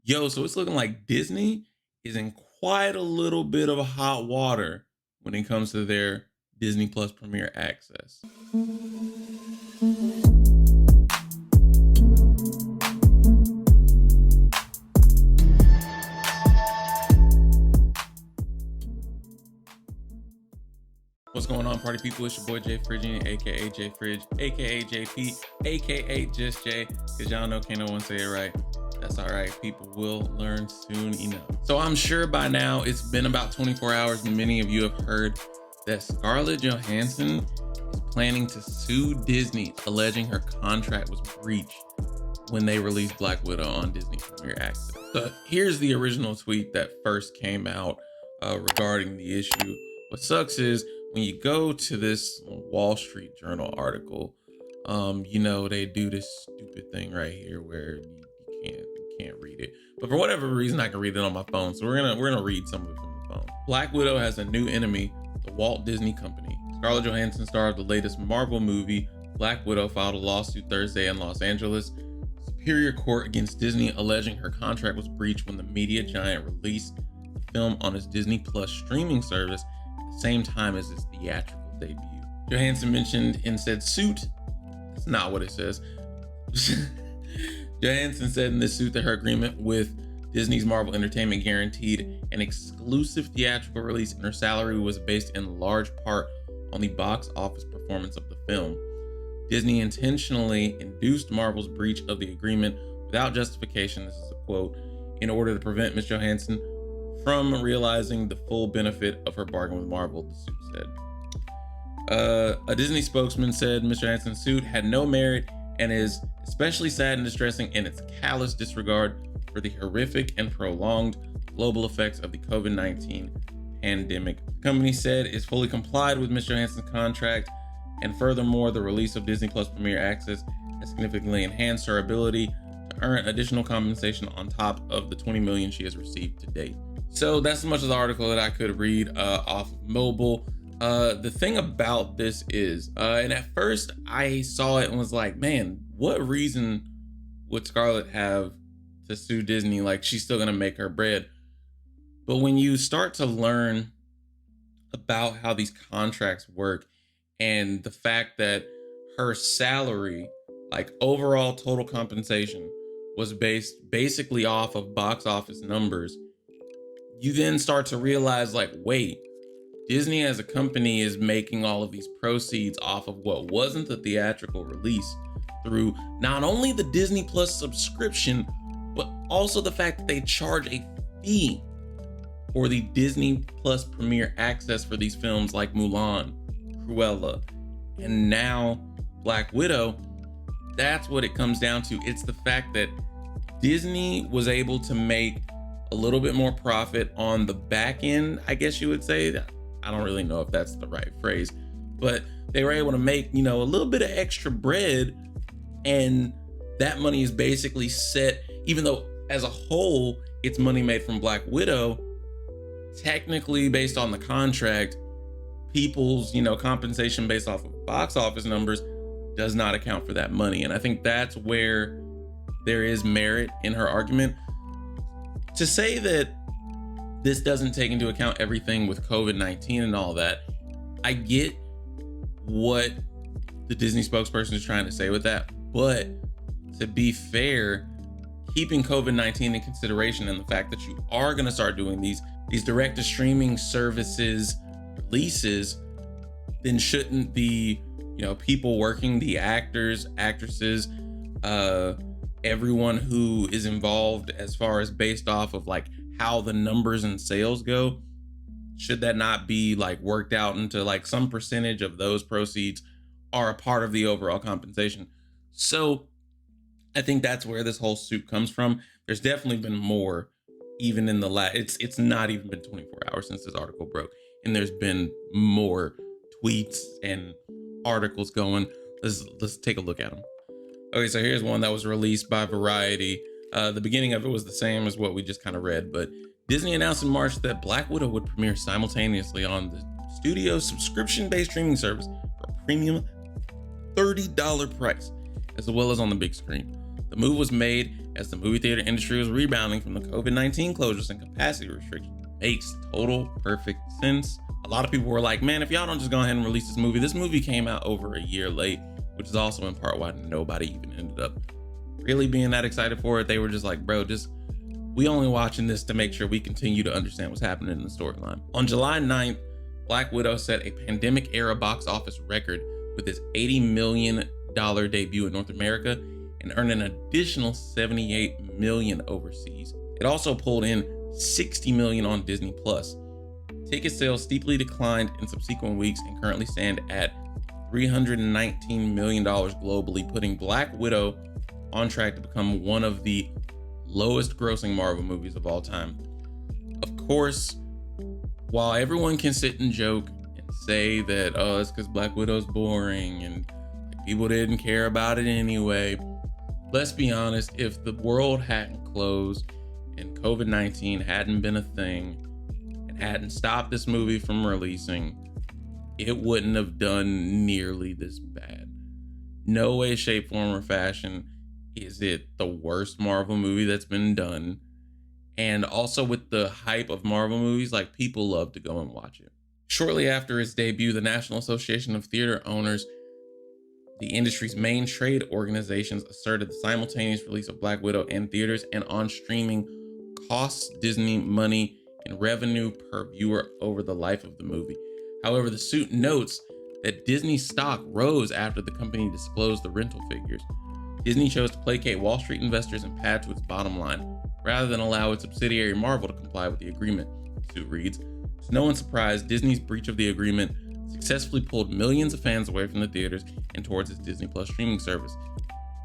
Yo, so it's looking like Disney is in quite a little bit of hot water when it comes to their Disney Plus Premier Access. What's going on, party people? It's your boy Jay Phrygian, aka Jay Fridge, aka JP, aka Just Jay. Cause y'all know can't no one say it right. That's all right. People will learn soon enough. So I'm sure by now it's been about 24 hours and many of you have heard that Scarlett Johansson is planning to sue Disney, alleging her contract was breached when they released Black Widow on Disney Premier Access. So here's the original tweet that first came out regarding the issue. What sucks is when you go to this Wall Street Journal article, they do this stupid thing right here where you can't read it. But for whatever reason, I can read it on my phone. So we're gonna read some of it from the phone. Black Widow has a new enemy, the Walt Disney Company. Scarlett Johansson, star of the latest Marvel movie, Black Widow, filed a lawsuit Thursday in Los Angeles Superior Court against Disney, alleging her contract was breached when the media giant released the film on its Disney Plus streaming service at the same time as its theatrical debut. Johansson mentioned in said suit, that's not what it says. Johansson said in this suit that her agreement with Disney's Marvel Entertainment guaranteed an exclusive theatrical release, and her salary was based in large part on the box office performance of the film. Disney intentionally induced Marvel's breach of the agreement without justification, this is a quote, in order to prevent Ms. Johansson from realizing the full benefit of her bargain with Marvel, the suit said. A Disney spokesman said Ms. Johansson's suit had no merit and is especially sad and distressing in its callous disregard for the horrific and prolonged global effects of the COVID-19 pandemic. The company said it's fully complied with Ms. Johansson's contract, and furthermore, the release of Disney Plus Premier Access has significantly enhanced her ability to earn additional compensation on top of the $20 million she has received to date. So that's as much of the article that I could read off of mobile. The thing about this is, and at first I saw it and was like, man, what reason would Scarlett have to sue Disney? Like, she's still gonna make her bread. But when you start to learn about how these contracts work and the fact that her salary, like overall total compensation, was based basically off of box office numbers, you then start to realize, like, wait, Disney as a company is making all of these proceeds off of what wasn't the theatrical release through not only the Disney Plus subscription, but also the fact that they charge a fee for the Disney Plus Premier Access for these films like Mulan, Cruella, and now Black Widow. That's what it comes down to. It's the fact that Disney was able to make a little bit more profit on the back end, I guess you would say. I don't really know if that's the right phrase, but they were able to make, a little bit of extra bread, and that money is basically set, even though as a whole, it's money made from Black Widow, technically based on the contract, people's, compensation based off of box office numbers does not account for that money. And I think that's where there is merit in her argument. To say that this doesn't take into account everything with COVID-19 and all that, I get what the Disney spokesperson is trying to say with that. But to be fair, keeping COVID-19 in consideration and the fact that you are going to start doing these direct to streaming services releases, then shouldn't the people working, the actors, actresses, everyone who is involved as far as based off of like how the numbers and sales go, should that not be like worked out into like some percentage of those proceeds are a part of the overall compensation? So I think that's where this whole suit comes from. There's definitely been more, even in the it's not even been 24 hours since this article broke, and there's been more tweets and articles going. Let's take a look at them. Okay, so here's one that was released by Variety. The beginning of it was the same as what we just kind of read, but Disney announced in March that Black Widow would premiere simultaneously on the studio's subscription-based streaming service for a premium $30 price, as well as on the big screen. The move was made as the movie theater industry was rebounding from the COVID-19 closures and capacity restrictions. Makes total perfect sense. A lot of people were like, man, if y'all don't just go ahead and release this movie came out over a year late, which is also in part why nobody even ended up really being that excited for it. They were just like, bro, we only watching this to make sure we continue to understand what's happening in the storyline. On July 9th, Black Widow set a pandemic-era box office record with its $80 million debut in North America and earned an additional $78 million overseas. It also pulled in $60 million on Disney+. Ticket sales steeply declined in subsequent weeks and currently stand at $319 million globally, putting Black Widow on track to become one of the lowest grossing Marvel movies of all time. Of course, while everyone can sit and joke and say that, oh, it's because Black Widow's boring and people didn't care about it anyway, let's be honest, if the world hadn't closed and COVID-19 hadn't been a thing and hadn't stopped this movie from releasing, it wouldn't have done nearly this bad. No way, shape, form, or fashion is it the worst Marvel movie that's been done. And also with the hype of Marvel movies, like, people love to go and watch it. Shortly after its debut, the National Association of Theater Owners, the industry's main trade organizations, asserted the simultaneous release of Black Widow in theaters and on streaming costs Disney money in revenue per viewer over the life of the movie. However, the suit notes that Disney's stock rose after the company disclosed the rental figures. Disney chose to placate Wall Street investors and pad to its bottom line, rather than allow its subsidiary Marvel to comply with the agreement, the suit reads. To no one's surprise, Disney's breach of the agreement successfully pulled millions of fans away from the theaters and towards its Disney Plus streaming service.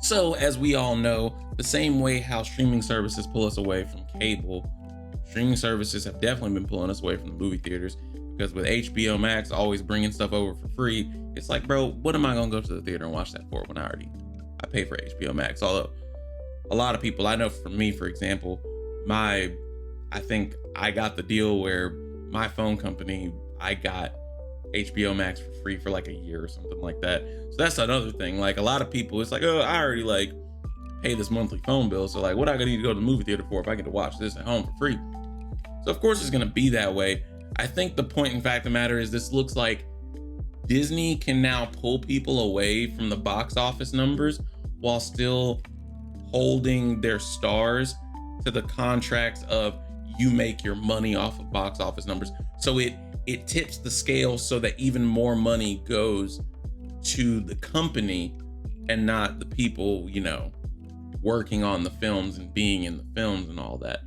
So, as we all know, the same way how streaming services pull us away from cable, streaming services have definitely been pulling us away from the movie theaters, because with HBO Max always bringing stuff over for free, it's like, bro, what am I going to go to the theater and watch that for when I pay for HBO Max? Although a lot of people, I know for me, for example, I think I got the deal where my phone company, I got HBO Max for free for like a year or something like that. So that's another thing. Like, a lot of people, it's like, oh, I already like pay this monthly phone bill, so like, what I gonna need to go to the movie theater for if I get to watch this at home for free? So of course it's gonna be that way. I think the point in fact of the matter is, this looks like Disney can now pull people away from the box office numbers while still holding their stars to the contracts of, you make your money off of box office numbers. So it tips the scale so that even more money goes to the company and not the people, working on the films and being in the films and all that.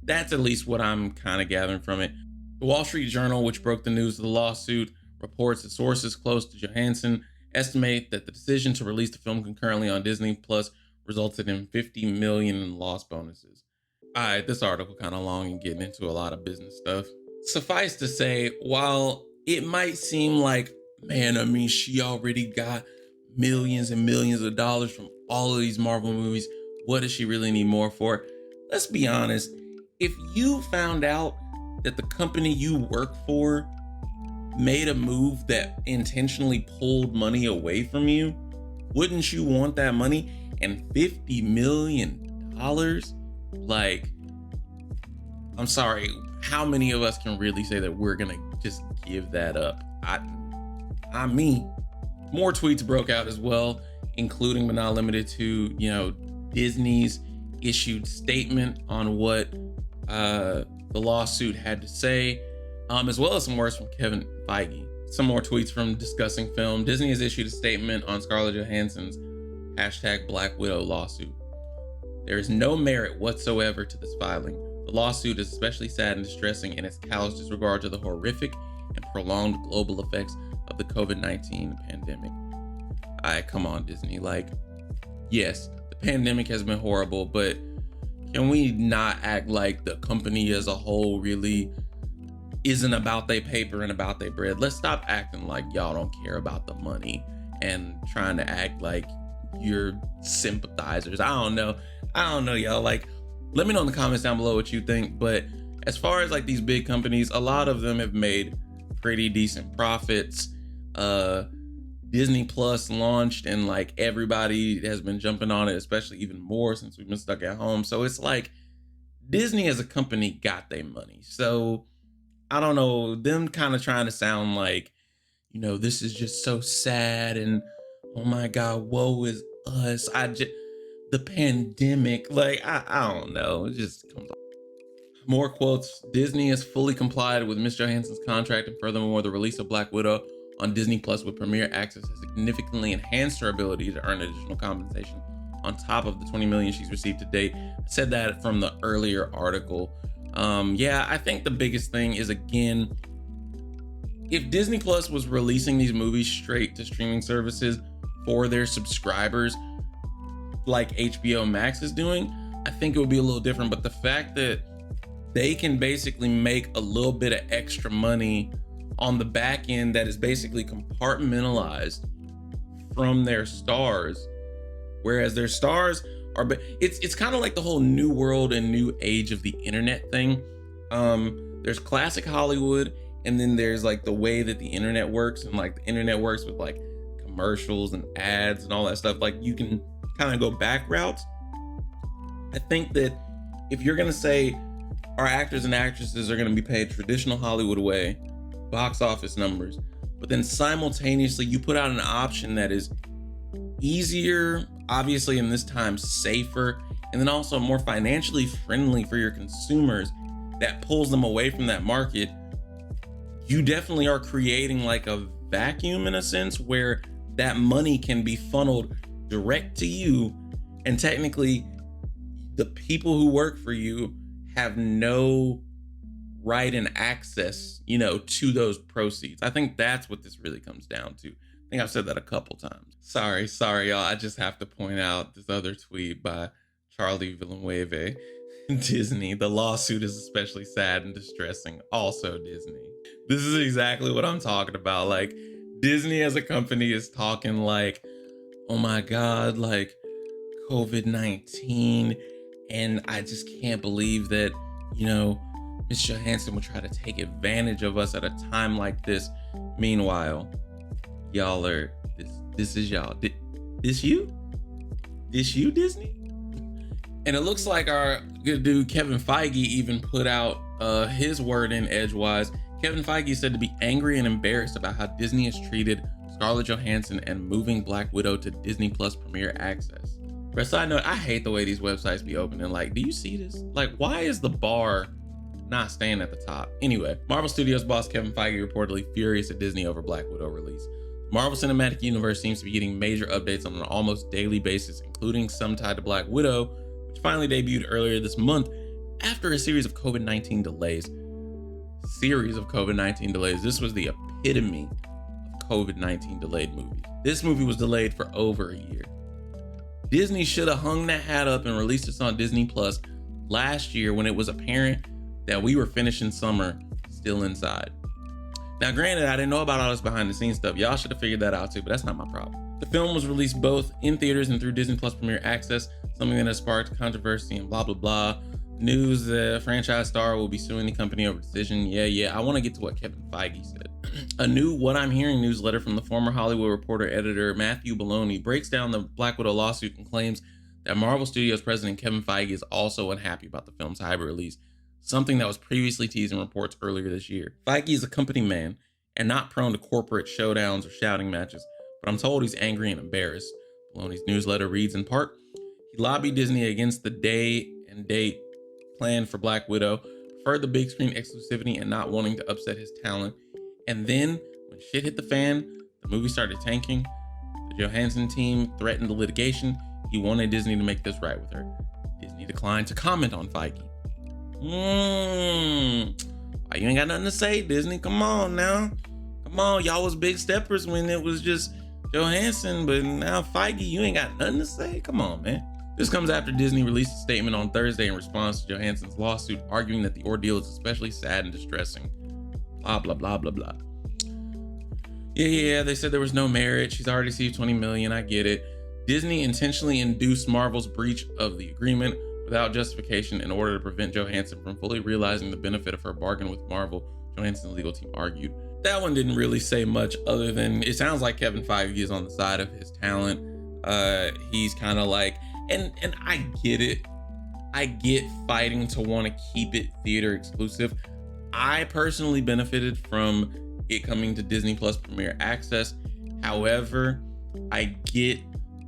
That's at least what I'm kind of gathering from it. The Wall Street Journal, which broke the news of the lawsuit, reports that sources close to Johansson estimate that the decision to release the film concurrently on Disney Plus resulted in $50 million in lost bonuses. All right, this article kind of long and getting into a lot of business stuff. Suffice to say, while it might seem like, man, I mean, she already got millions and millions of dollars from all of these Marvel movies, what does she really need more for? Let's be honest, if you found out that the company you work for made a move that intentionally pulled money away from you, wouldn't you want that money? And $50 million? Like, I'm sorry, how many of us can really say that we're gonna just give that up? I mean, more tweets broke out as well, including but not limited to, Disney's issued statement on what the lawsuit had to say, as well as some words from Kevin Feige. Some more tweets from Discussing Film. Disney has issued a statement on Scarlett Johansson's #Black Widow lawsuit. There is no merit whatsoever to this filing. The lawsuit is especially sad and distressing in its callous disregard to the horrific and prolonged global effects of the COVID-19 pandemic. Come on, Disney. Like, yes, the pandemic has been horrible, but can we not act like the company as a whole really isn't about their paper and about their bread? Let's stop acting like y'all don't care about the money and trying to act like you're sympathizers. I don't know, y'all. Like, let me know in the comments down below what you think. But as far as like these big companies, a lot of them have made pretty decent profits. Disney Plus launched and like everybody has been jumping on it, especially even more since we've been stuck at home. So it's like Disney as a company got their money. So I don't know, them kind of trying to sound like, this is just so sad and oh my God, woe is us. The pandemic, like, I don't know. It just comes off. More quotes. Disney has fully complied with Ms. Johansson's contract, and furthermore, the release of Black Widow on Disney Plus with Premier Access has significantly enhanced her ability to earn additional compensation on top of the $20 million she's received to date. I said that from the earlier article. I think the biggest thing is, again, if Disney Plus was releasing these movies straight to streaming services for their subscribers, like HBO Max is doing, I think it would be a little different. But the fact that they can basically make a little bit of extra money on the back end that is basically compartmentalized from their stars, whereas their stars are, it's kind of like the whole new world and new age of the internet thing. There's classic Hollywood, and then there's like the way that the internet works, and like the internet works with like commercials and ads and all that stuff. Like you can kind of go back routes. I think that if you're gonna say our actors and actresses are gonna be paid traditional Hollywood way, box office numbers, but then simultaneously you put out an option that is easier, obviously in this time safer, and then also more financially friendly for your consumers, that pulls them away from that market, you definitely are creating like a vacuum in a sense where that money can be funneled direct to you, and technically the people who work for you have no right and access, to those proceeds. I think that's what this really comes down to. I think I've said that a couple times. Sorry, y'all. I just have to point out this other tweet by Charlie Villanueva. Disney, the lawsuit is especially sad and distressing. Also Disney. This is exactly what I'm talking about. Like, Disney as a company is talking like, oh my God, like COVID-19. And I just can't believe that, Ms. Johansson would try to take advantage of us at a time like this. Meanwhile, y'all are, this is y'all. This you? This you, Disney? And it looks like our good dude, Kevin Feige, even put out his word in edgewise. Kevin Feige said to be angry and embarrassed about how Disney has treated Scarlett Johansson and moving Black Widow to Disney Plus Premier Access. For a side note, I hate the way these websites be opening. Like, do you see this? Like, why is the bar not staying at the top? Anyway, Marvel Studios boss Kevin Feige reportedly furious at Disney over Black Widow release. The Marvel Cinematic Universe seems to be getting major updates on an almost daily basis, including some tied to Black Widow, which finally debuted earlier this month after a series of COVID-19 delays. This was the epitome of COVID-19 delayed movies. This movie was delayed for over a year. Disney should have hung that hat up and released this on Disney Plus last year when it was apparent that we were finishing summer still inside. Now, granted, I didn't know about all this behind the scenes stuff. Y'all should have figured that out too, but that's not my problem. The film was released both in theaters and through Disney Plus Premier Access, something that has sparked controversy and blah, blah, blah. News the franchise star will be suing the company over decision. Yeah. I want to get to what Kevin Feige said. A new What I'm Hearing newsletter from the former Hollywood Reporter editor Matthew Boloney breaks down the Black Widow lawsuit and claims that Marvel Studios president Kevin Feige is also unhappy about the film's hybrid release, something that was previously teased in reports earlier this year. Feige is a company man and not prone to corporate showdowns or shouting matches, but I'm told he's angry and embarrassed. Boloney's newsletter reads in part, he lobbied Disney against the day and date plan for Black Widow, preferred the big screen exclusivity and not wanting to upset his talent. And then, when shit hit the fan, the movie started tanking, the Johansson team threatened the litigation, he wanted Disney to make this right with her. Disney declined to comment on Feige. Why you ain't got nothing to say, Disney? Come on now. Come on, y'all was big steppers when it was just Johansson, but now Feige, you ain't got nothing to say? Come on, man. This comes after Disney released a statement on Thursday in response to Johansson's lawsuit, arguing that the ordeal is especially sad and distressing. Blah, blah, blah, blah, blah. Yeah, they said there was no merit. She's already received $20 million. I get it. Disney intentionally induced Marvel's breach of the agreement without justification in order to prevent Johansson from fully realizing the benefit of her bargain with Marvel, Johansson's legal team argued. That one didn't really say much other than it sounds like Kevin Feige is on the side of his talent. He's kind of like, and I get it. I get fighting to want to keep it theater exclusive. I personally benefited from it coming to Disney Plus Premier Access. However, I get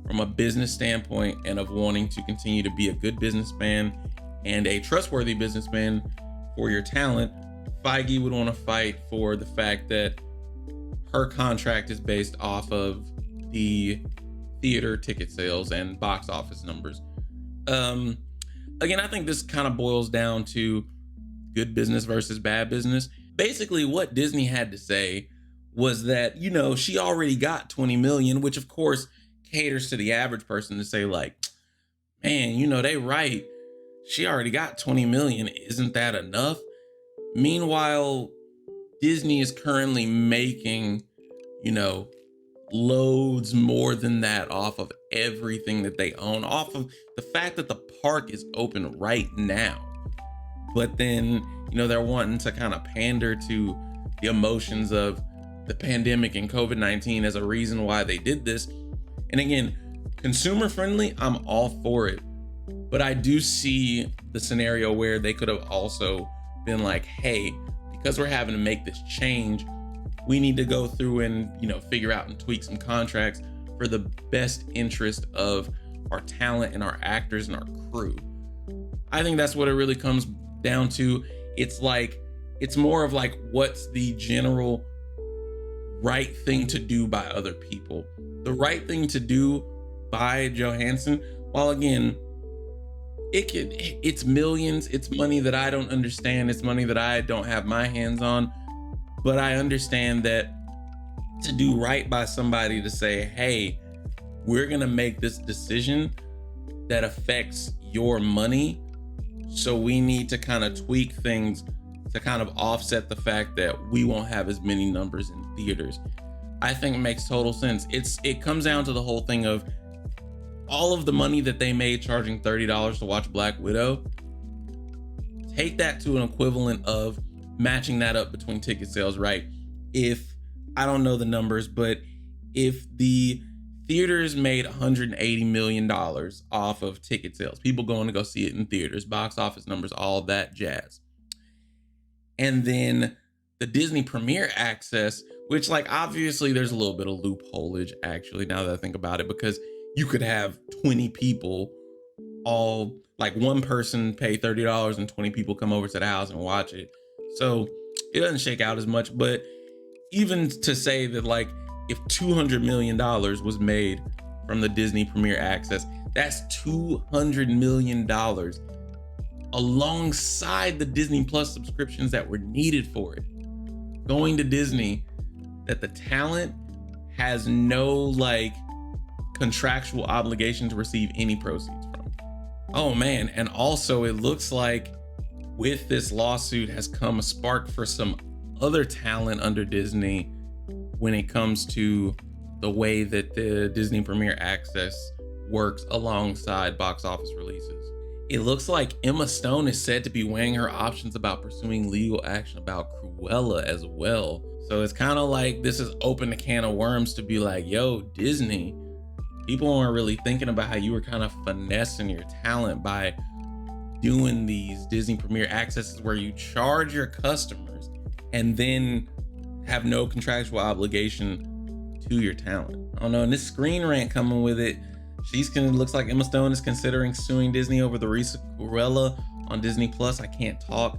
from a business standpoint and of wanting to continue to be a good businessman and a trustworthy businessman for your talent, Feige would want to fight for the fact that her contract is based off of the theater ticket sales and box office numbers. Again, I think this kind of boils down to good business versus bad business. Basically, what Disney had to say was that, she already got 20 million, which of course caters to the average person to say like, man, they right. She already got 20 million. Isn't that enough? Meanwhile, Disney is currently making, loads more than that off of everything that they own, off of the fact that the park is open right now. But then, they're wanting to kind of pander to the emotions of the pandemic and COVID-19 as a reason why they did this. And again, consumer friendly, I'm all for it. But I do see the scenario where they could have also been like, hey, because we're having to make this change, we need to go through and, figure out and tweak some contracts for the best interest of our talent and our actors and our crew. I think that's what it really comes down to. It's more of like, what's the general right thing to do by other people? The right thing to do by Johansson, while again, it's millions, it's money that I don't understand, it's money that I don't have my hands on, but I understand that to do right by somebody, to say, hey, we're gonna make this decision that affects your money, so we need to kind of tweak things to kind of offset the fact that we won't have as many numbers in theaters. I think it makes total sense. It comes down to the whole thing of all of the money that they made charging $30 to watch Black Widow. Take that to an equivalent of matching that up between ticket sales, right? If, I don't know the numbers, but if the theaters made $180 million off of ticket sales, people going to go see it in theaters, box office numbers, all that jazz. And then the Disney Premier Access, which obviously there's a little bit of loopholeage actually, now that I think about it, because you could have 20 people all, one person pay $30 and 20 people come over to the house and watch it. So it doesn't shake out as much, but even to say that if $200 million was made from the Disney Premier Access, that's $200 million alongside the Disney Plus subscriptions that were needed for it, going to Disney, that the talent has no contractual obligation to receive any proceeds from. Oh man, and also it looks like with this lawsuit has come a spark for some other talent under Disney when it comes to the way that the Disney Premier Access works alongside box office releases. It looks like Emma Stone is said to be weighing her options about pursuing legal action about Cruella as well. So it's kind of like this has opened a can of worms to be like, yo, Disney, people weren't really thinking about how you were kind of finessing your talent by doing these Disney Premier Accesses where you charge your customers and then have no contractual obligation to your talent. I don't know, and this Screen Rant coming with it, looks like Emma Stone is considering suing Disney over the recent Cruella on Disney Plus. I can't talk.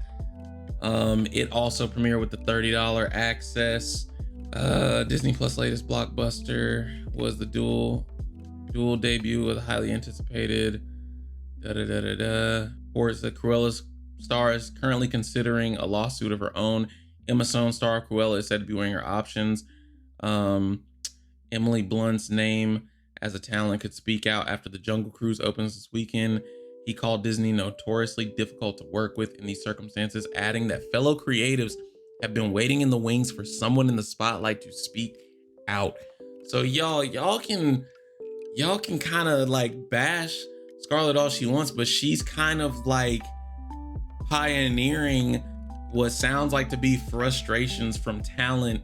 It also premiered with the $30 access. Disney Plus latest blockbuster was the dual debut of the highly anticipated Reports that Cruella's star is currently considering a lawsuit of her own. Emma Stone star Cruella is said to be weighing her options. Emily Blunt's name as a talent could speak out after the Jungle Cruise opens this weekend. He called Disney notoriously difficult to work with in these circumstances, adding that fellow creatives have been waiting in the wings for someone in the spotlight to speak out. So y'all can kind of bash Scarlett all she wants, but she's kind of pioneering what sounds like to be frustrations from talent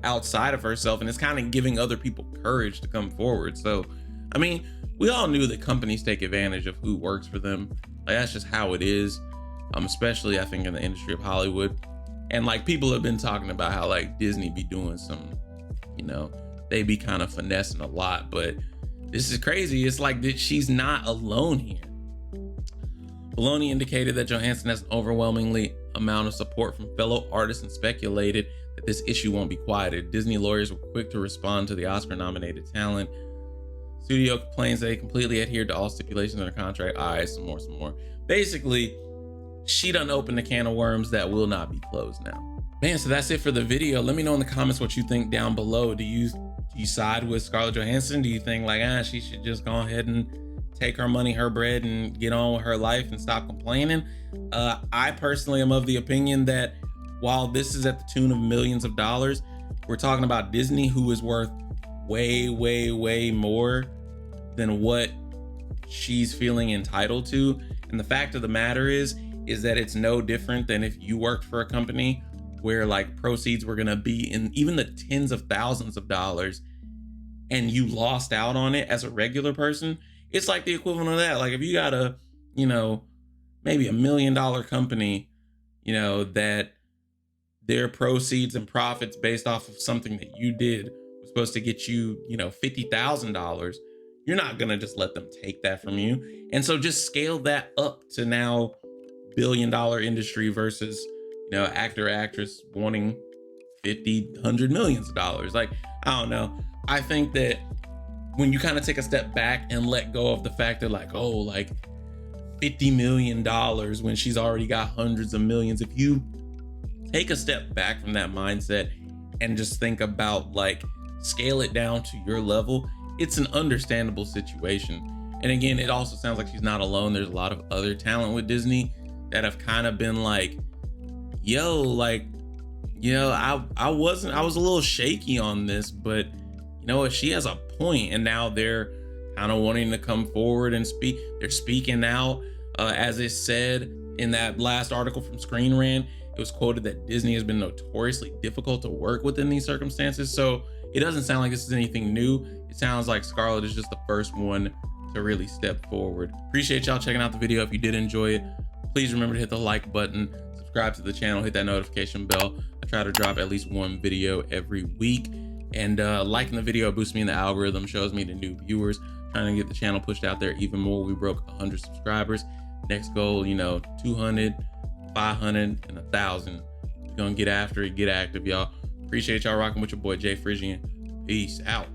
outside of herself, and it's kind of giving other people courage to come forward. So, I mean, we all knew that companies take advantage of who works for them. Like, that's just how it is, especially I think in the industry of Hollywood. And like, people have been talking about how like Disney be doing some, they be kind of finessing a lot, but this is crazy. It's like that she's not alone here. Filoni indicated that Johansson has an overwhelmingly amount of support from fellow artists and speculated that this issue won't be quieted. Disney lawyers were quick to respond to the Oscar-nominated talent. Studio complains they completely adhered to all stipulations in their contract. All right, some more. Basically, she done opened a can of worms that will not be closed now. Man, so that's it for the video. Let me know in the comments what you think down below. Do you side with Scarlett Johansson? Do you think like, she should just go ahead and take her money, her bread, and get on with her life and stop complaining? I personally am of the opinion that while this is at the tune of millions of dollars, we're talking about Disney, who is worth way, way, way more than what she's feeling entitled to. And the fact of the matter is that it's no different than if you worked for a company where like proceeds were gonna be in even the tens of thousands of dollars and you lost out on it as a regular person. It's like the equivalent of that. Like if you got a, maybe $1 million company, that their proceeds and profits based off of something that you did was supposed to get you, $50,000. You're not going to just let them take that from you. And so just scale that up to now $1 billion industry versus, actor, actress wanting 50, 100 millions of dollars. Like, I don't know. I think that when you kind of take a step back and let go of the fact that like, $50 million when she's already got hundreds of millions. If you take a step back from that mindset and just think about like, scale it down to your level, it's an understandable situation. And again, it also sounds like she's not alone. There's a lot of other talent with Disney that have kind of been like, I was a little shaky on this, but she has a point, and now they're kind of wanting to come forward and speak. They're speaking out. As it said in that last article from Screen Rant, it was quoted that Disney has been notoriously difficult to work with in these circumstances. So it doesn't sound like this is anything new. It sounds like Scarlett is just the first one to really step forward. Appreciate y'all checking out the video. If you did enjoy it, please remember to hit the like button, subscribe to the channel, hit that notification bell. I try to drop at least one video every week. And liking the video boosts me in the algorithm, shows me to new viewers, trying to get the channel pushed out there even more. We broke 100 subscribers. Next goal, 200, 500, and 1,000. We're gonna get after it, get active, y'all. Appreciate y'all rocking with your boy Jay Frisian. Peace out.